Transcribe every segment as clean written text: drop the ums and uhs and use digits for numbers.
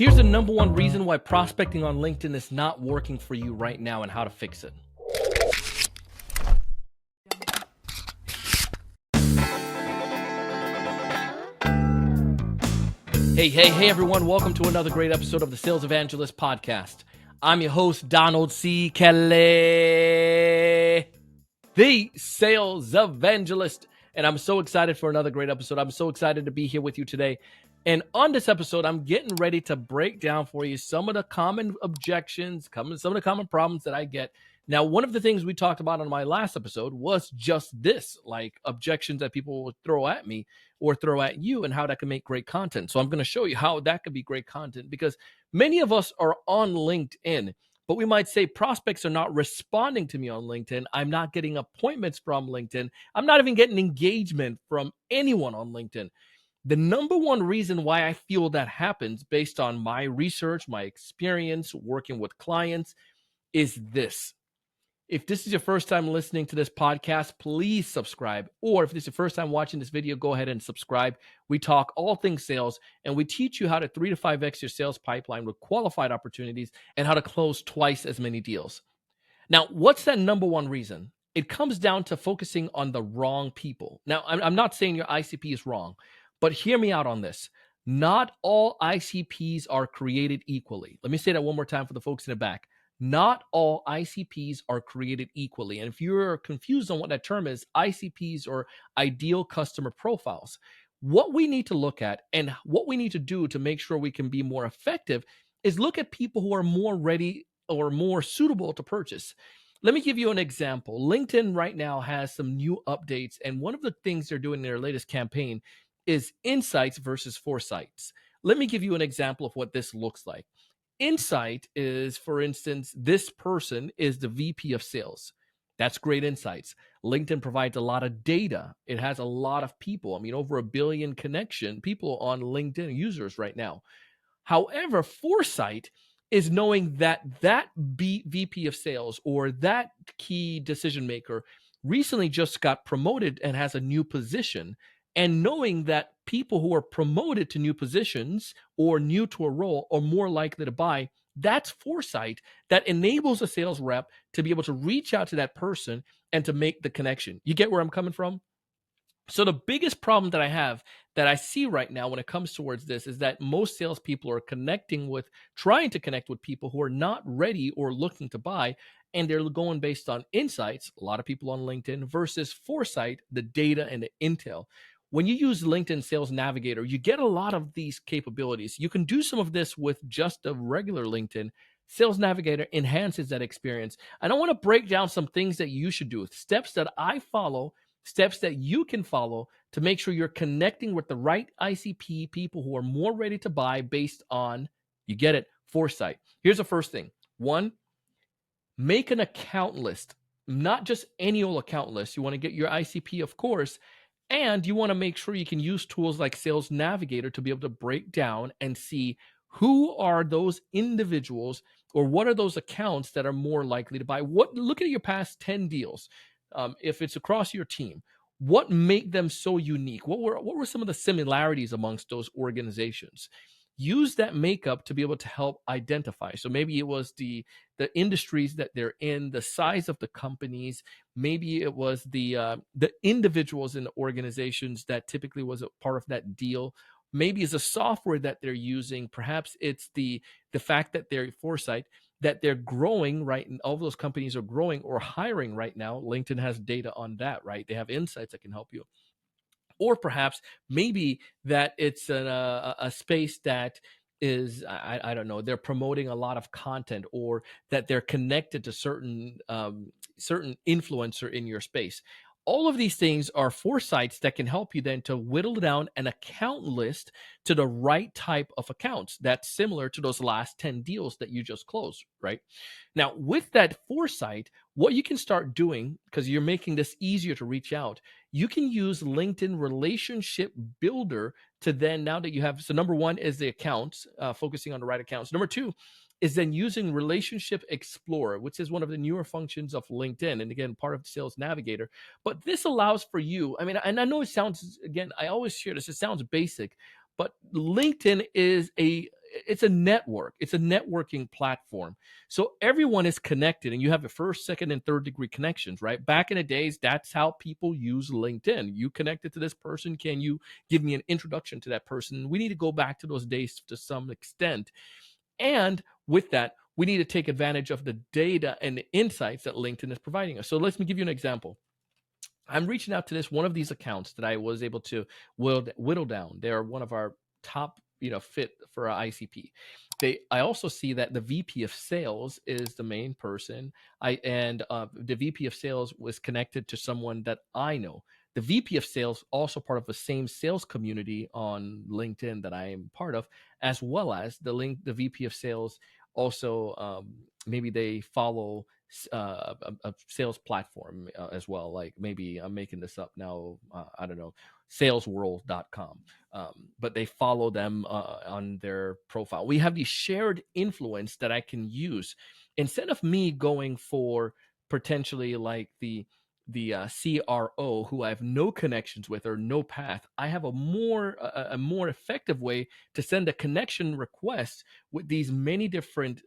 Here's the number one reason why prospecting on LinkedIn is not working for you right now and how to fix it. Hey, everyone. Welcome to another great episode of the Sales Evangelist Podcast. I'm your host, Donald C. Kelly, the Sales Evangelist. And I'm so excited for another great episode. I'm so excited to be here with you today. And on this episode, I'm getting ready to break down for you some of the common objections, some of the common problems that I get. Now, one of the things we talked about on my last episode was just this, like objections that people will throw at me or throw at you and how that can make great content. So I'm going to show you how that could be great content because many of us are on LinkedIn, but we might say prospects are not responding to me on LinkedIn. I'm not getting appointments from LinkedIn. I'm not even getting engagement from anyone on LinkedIn. The number one reason why I feel that happens based on my research, my experience working with clients is this. If this is your first time listening to this podcast, please subscribe. Or if this is your first time watching this video, go ahead and subscribe. We talk all things sales, and we teach you how to 3 to 5x your sales pipeline with qualified opportunities and how to close twice as many deals. Now, what's that number one reason? It comes down to focusing on the wrong people. Now, I'm not saying your ICP is wrong, but hear me out on this. Not all ICPs are created equally. Let me say that one more time for the folks in the back. Not all ICPs are created equally. And if you're confused on what that term is, ICPs or ideal customer profiles. What we need to look at and what we need to do to make sure we can be more effective is look at people who are more ready or more suitable to purchase. Let me give you an example. LinkedIn right now has some new updates, and one of the things they're doing in their latest campaign is insights versus foresights. Let me give you an example of what this looks like. Insight is, for instance, this person is the VP of sales. That's great insights. LinkedIn provides a lot of data. It has a lot of people. I mean, over 1 billion people on LinkedIn users right now. However, foresight is knowing that VP of sales or that key decision maker recently just got promoted and has a new position, and knowing that people who are promoted to new positions or new to a role are more likely to buy. That's foresight that enables a sales rep to be able to reach out to that person and to make the connection. You get where I'm coming from? So the biggest problem that I have that I see right now when it comes towards this is that most salespeople are trying to connect with people who are not ready or looking to buy, and they're going based on insights, a lot of people on LinkedIn, versus foresight, the data and the intel. When you use LinkedIn Sales Navigator, you get a lot of these capabilities. You can do some of this with just a regular LinkedIn. Sales Navigator enhances that experience. And I want to break down some things that you should do, steps that I follow, steps that you can follow to make sure you're connecting with the right ICP, people who are more ready to buy based on, you get it, foresight. Here's the first thing. 1, make an account list, not just any old account list. You want to get your ICP, of course, and you want to make sure you can use tools like Sales Navigator to be able to break down and see who are those individuals or what are those accounts that are more likely to buy. Look at your past 10 deals. If it's across your team, what make them so unique? What were some of the similarities amongst those organizations? Use that makeup to be able to help identify. So maybe it was the industries that they're in, the size of the companies. Maybe it was the individuals in the organizations that typically was a part of that deal. Maybe it's a software that they're using. Perhaps it's the fact that they're foresight, that they're growing, right? And all of those companies are growing or hiring right now. LinkedIn has data on that, right? They have insights that can help you. Or perhaps maybe that it's a space that is, I don't know, they're promoting a lot of content, or that they're connected to certain influencer in your space. All of these things are foresights that can help you then to whittle down an account list to the right type of accounts that's similar to those last 10 deals that you just closed, right? Now, with that foresight, what you can start doing, because you're making this easier to reach out, you can use LinkedIn Relationship Builder to then, now that you have, so number 1 is the accounts, focusing on the right accounts. Number 2 is then using Relationship Explorer, which is one of the newer functions of LinkedIn, and again, part of the Sales Navigator. But this allows for you, I mean, and I know it sounds, again, I always share this, it sounds basic, but LinkedIn is it's a network. It's a networking platform. So everyone is connected, and you have the first, second, and third degree connections, right? Back in the days, that's how people use LinkedIn. You connected to this person. Can you give me an introduction to that person? We need to go back to those days to some extent. And with that, we need to take advantage of the data and the insights that LinkedIn is providing us. So let me give you an example. I'm reaching out to this one of these accounts that I was able to whittle down. They're one of our top, fit for our ICP. I also see that the VP of sales is the main person. The VP of sales was connected to someone that I know. The VP of sales also part of the same sales community on LinkedIn that I am part of, as well as the VP of sales also, maybe they follow a sales platform as well. Like maybe I'm making this up now. I don't know, salesworld.com. But they follow them on their profile. We have the shared influence that I can use instead of me going for potentially like the CRO who I have no connections with or no path. I have a more effective way to send a connection request with these many different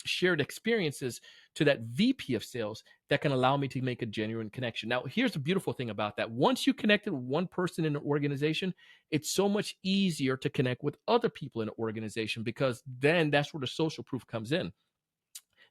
shared experiences to that VP of sales that can allow me to make a genuine connection. Now, here's the beautiful thing about that. Once you connected with one person in an organization, it's so much easier to connect with other people in an organization, because then that's where the social proof comes in.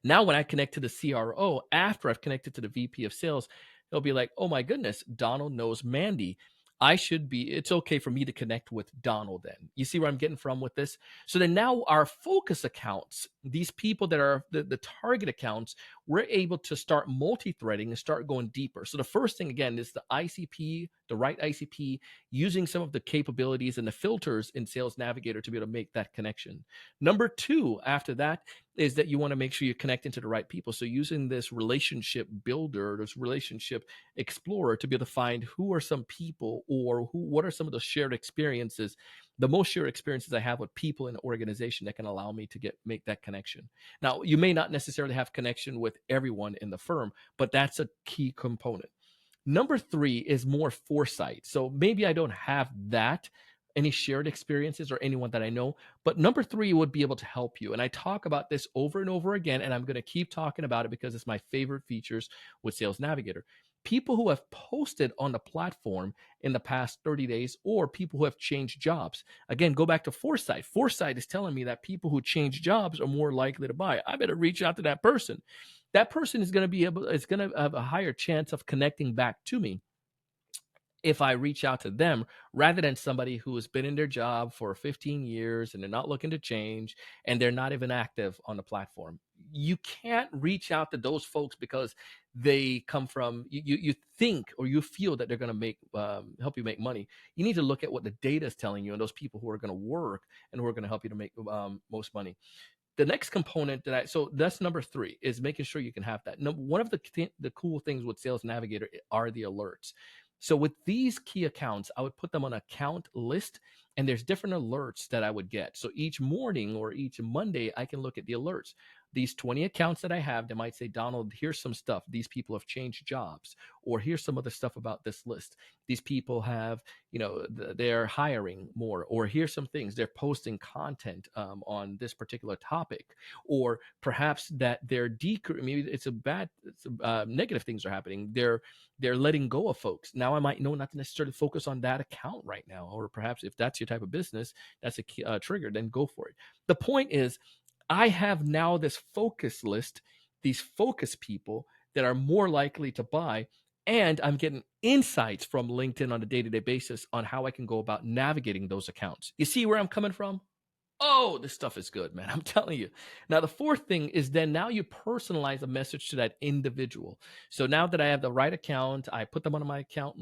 Now, when I connect to the CRO after I've connected to the VP of sales, they'll be like, oh my goodness, Donald knows Mandy. It's okay for me to connect with Donald then. You see where I'm getting from with this? So then now our focus accounts, these people that are the target accounts, we're able to start multi-threading and start going deeper. So the first thing, again, is the ICP, the right ICP, using some of the capabilities and the filters in Sales Navigator to be able to make that connection. Number two, after that, is that you want to make sure you're connecting to the right people. So using this relationship builder, this relationship explorer, to be able to find who are some people, or what are some of the shared experiences, the most shared experiences I have with people in an organization that can allow me to make that connection. Now, you may not necessarily have connection with everyone in the firm, but that's a key component. Number three is more foresight. So maybe I don't have any shared experiences or anyone that I know, but number three would be able to help you. And I talk about this over and over again, and I'm going to keep talking about it because it's my favorite features with Sales Navigator. People who have posted on the platform in the past 30 days, or people who have changed jobs. Again, go back to Foresight. Foresight is telling me that people who change jobs are more likely to buy. I better reach out to that person. That person is going to have a higher chance of connecting back to me if I reach out to them, rather than somebody who has been in their job for 15 years and they're not looking to change and they're not even active on the platform. You can't reach out to those folks because they come from you think, or you feel that they're going to help you make money. You need to look at what the data is telling you, and those people who are going to work and who are going to help you to make most money. The next component so that's number three, is making sure you can have that. One of the cool things with Sales Navigator are the alerts. So with these key accounts, I would put them on an account list, and there's different alerts that I would get. So each morning or each Monday, I can look at the alerts. These 20 accounts that I have, they might say, Donald, here's some stuff. These people have changed jobs, or here's some other stuff about this list. These people have, they're hiring more, or here's some things. They're posting content on this particular topic, or perhaps that they're maybe it's negative things are happening. They're letting go of folks. Now I might know not to necessarily focus on that account right now, or perhaps if that's your type of business, that's a key, trigger, then go for it. The point is, I have now this focus list, these focus people that are more likely to buy, and I'm getting insights from LinkedIn on a day-to-day basis on how I can go about navigating those accounts. You see where I'm coming from? Oh, this stuff is good, man. I'm telling you. Now, the fourth thing is then now you personalize a message to that individual. So now that I have the right account, I put them on my account.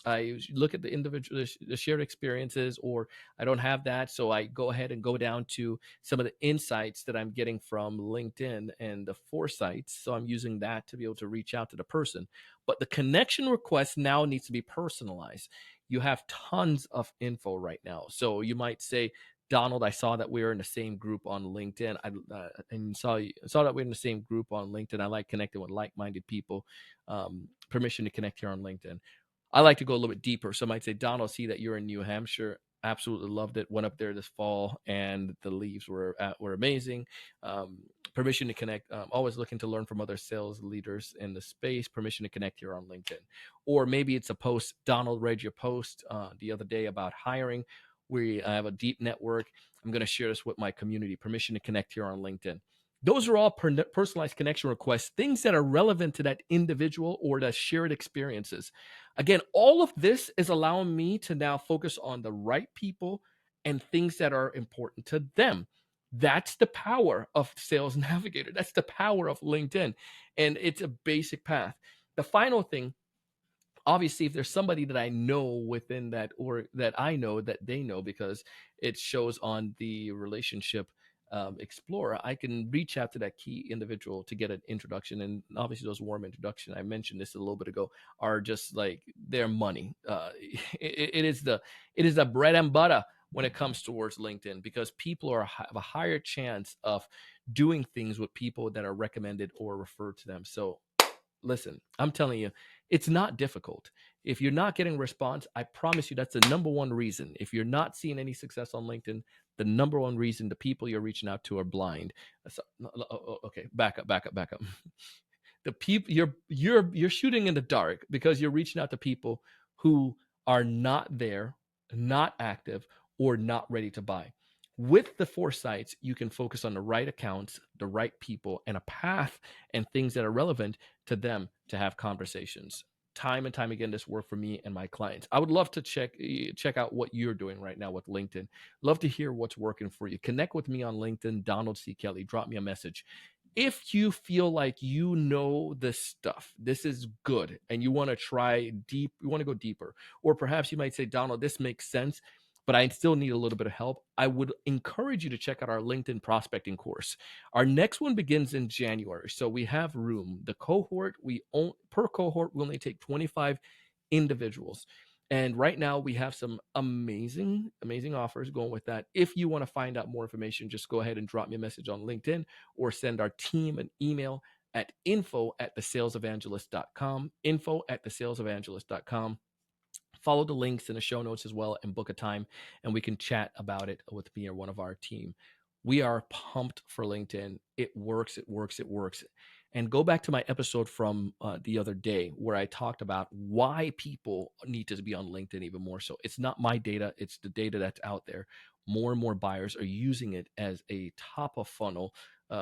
I look at the individual, the shared experiences, or I don't have that. So I go ahead and go down to some of the insights that I'm getting from LinkedIn and the Foresights. So I'm using that to be able to reach out to the person. But the connection request now needs to be personalized. You have tons of info right now. So you might say, Donald, I saw that we were in the same group on LinkedIn. And saw that we're in the same group on LinkedIn. I like connecting with like-minded people. Permission to connect here on LinkedIn. I like to go a little bit deeper. So I might say, Donald, see that you're in New Hampshire. Absolutely loved it. Went up there this fall, and the leaves were amazing. Um, Permission to connect. Always looking to learn from other sales leaders in the space. Permission to connect here on LinkedIn, or maybe it's a post. Donald read your post the other day about hiring. I have a deep network. I'm going to share this with my community. Permission to connect here on LinkedIn. Those are all personalized connection requests, things that are relevant to that individual or that shared experiences. Again, all of this is allowing me to now focus on the right people and things that are important to them. That's the power of Sales Navigator. That's the power of LinkedIn. And it's a basic path. The final thing, obviously, if there's somebody that I know within that, or that I know that they know, because it shows on the relationship explorer, I can reach out to that key individual to get an introduction. And obviously those warm introduction, I mentioned this a little bit ago, are just like their money. It is the bread and butter when it comes towards LinkedIn, because people have a higher chance of doing things with people that are recommended or referred to them. So listen, I'm telling you, it's not difficult. If you're not getting response, I promise you that's the number one reason. If you're not seeing any success on LinkedIn, the number one reason the people you're reaching out to are blind. Okay, back up. The people you're shooting in the dark because you're reaching out to people who are not there, not active, or not ready to buy. With the Foresights, you can focus on the right accounts, the right people, and a path and things that are relevant to them to have conversations. Time and time again, this worked for me and my clients. I would love to check out what you're doing right now with LinkedIn. Love to hear what's working for you. Connect with me on LinkedIn, Donald C. Kelly. Drop me a message. If you feel like you know this stuff, this is good, and you want to try deep, you want to go deeper, or perhaps you might say, Donald, this makes sense, but I still need a little bit of help, I would encourage you to check out our LinkedIn prospecting course. Our next one begins in January, so we have room. The cohort, per cohort, we only take 25 individuals. And right now we have some amazing offers going with that. If you want to find out more information, just go ahead and drop me a message on LinkedIn or send our team an email at info@thesalesevangelist.com, info@thesalesevangelist.com. Follow the links in the show notes as well and book a time, and we can chat about it with me or one of our team. We are pumped for LinkedIn. It works. And go back to my episode from the other day where I talked about why people need to be on LinkedIn even more so. It's not my data. It's the data that's out there. More and more buyers are using it as a top of funnel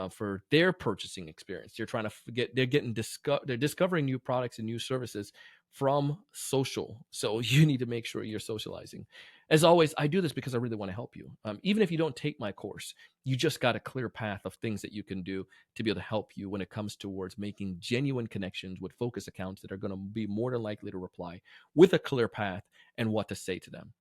for their purchasing experience. They're discovering new products and new services from social. So you need to make sure you're socializing. As always, I do this because I really want to help you. Even if you don't take my course, you just got a clear path of things that you can do to be able to help you when it comes towards making genuine connections with focus accounts that are going to be more than likely to reply with a clear path and what to say to them.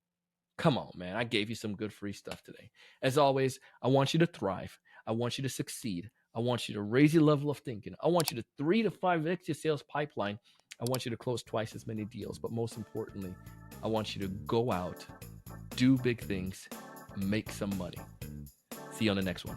Come on, man. I gave you some good free stuff today. As always, I want you to thrive. I want you to succeed. I want you to raise your level of thinking. I want you to 3 to 5x your sales pipeline. I want you to close twice as many deals. But most importantly, I want you to go out, do big things, make some money. See you on the next one.